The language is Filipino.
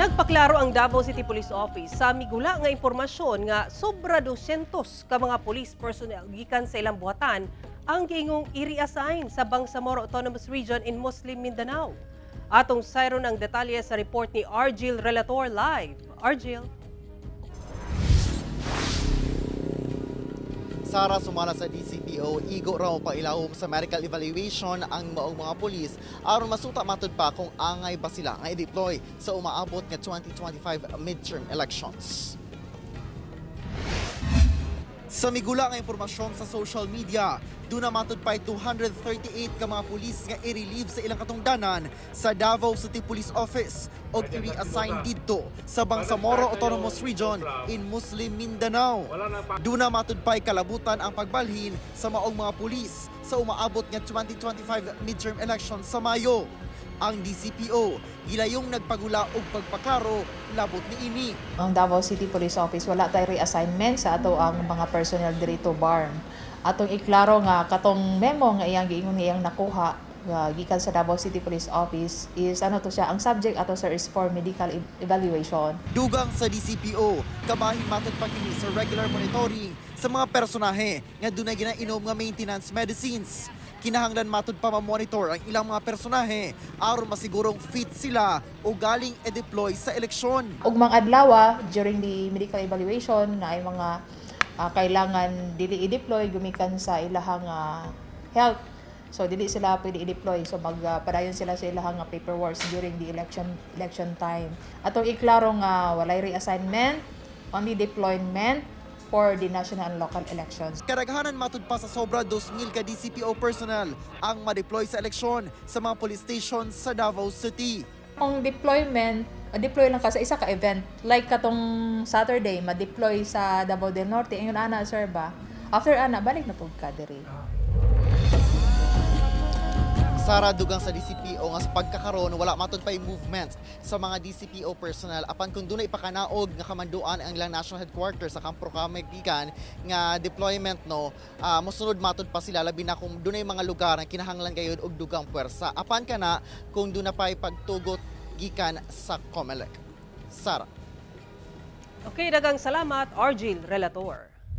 Nagpaklaro ang Davao City Police Office sa migula nga impormasyon nga sobra 200 ka mga police personnel gikan sa ilang buhatan ang giingong i-reassign sa Bangsamoro Autonomous Region in Muslim Mindanao. Atong sayron ang detalye sa report ni Argil Relator live. Argil. Sara, sumala sa DCPO, igo raw pailawom sa medical evaluation ang maong mga pulis aron masuta matud pa kung angay ba sila nga i-deploy sa umaabot nga 2025 midterm elections. Sa migula nga impormasyon sa social media, doon na matud pa 238 ka mga pulis nga i-relieve sa ilang katungdanan sa Davao City Police Office o i-reassign dito sa Bangsamoro Autonomous Region in Muslim Mindanao. Doon na matud pa kalabutan ang pagbalhin sa maong mga pulis sa umaabot nga 2025 midterm election sa Mayo. Ang DCPO, gilayong nagpagula og pagpaklaro labot ni ini. Ang Davao City Police Office wala tay reassignment sa ato ang mga personnel dito BARMM. Atong iklaro nga katong memo nga iyang giingon iyang nakuha gikan sa Davao City Police Office is ano to siya, ang subject ato sir is for medical evaluation. Dugang sa DCPO, kabahin matod pa kini sa regular monitoring sa mga personahe nga dunay ginainom nga maintenance medicines. Kinahanglan matud pa ma-monitor ang ilang mga personahe aron masigurong fit sila o galing e-deploy sa eleksyon. Ug mga adlaw during the medical evaluation na ay mga kailangan dili i-deploy gumikan sa ilahang health. So dili sila pwede i-deploy, so magpadayon sila sa ilahang paperwork during the election time. Atong iklaro nga walay reassignment, only deployment for the national and local elections. Karaghanan matud pa sa sobra 2,000 ka DCPO personnel ang ma-deploy sa eleksyon sa mga police stations sa Davao City. Ang deployment, deploy lang ka sa isa ka event. Like katong Saturday, ma-deploy sa Davao del Norte. Ayun ana, sir ba? After ana, balik na po ka diri. Sara, dugang sa DCPO nga sa pagkakaroon wala matud pa yung movement sa mga DCPO personnel apan kung dunay ipakanaog nga kamanduan ang ilang national headquarters sa Campo Kamegikan nga deployment mosunod matud pa sila labi na kung dunay mga lugar nga kinahanglan gayud og dugang puwersa apan kana kung duna pay pagtugot gikan sa COMELEC. Sara. Okay, dagang salamat Argil Relator.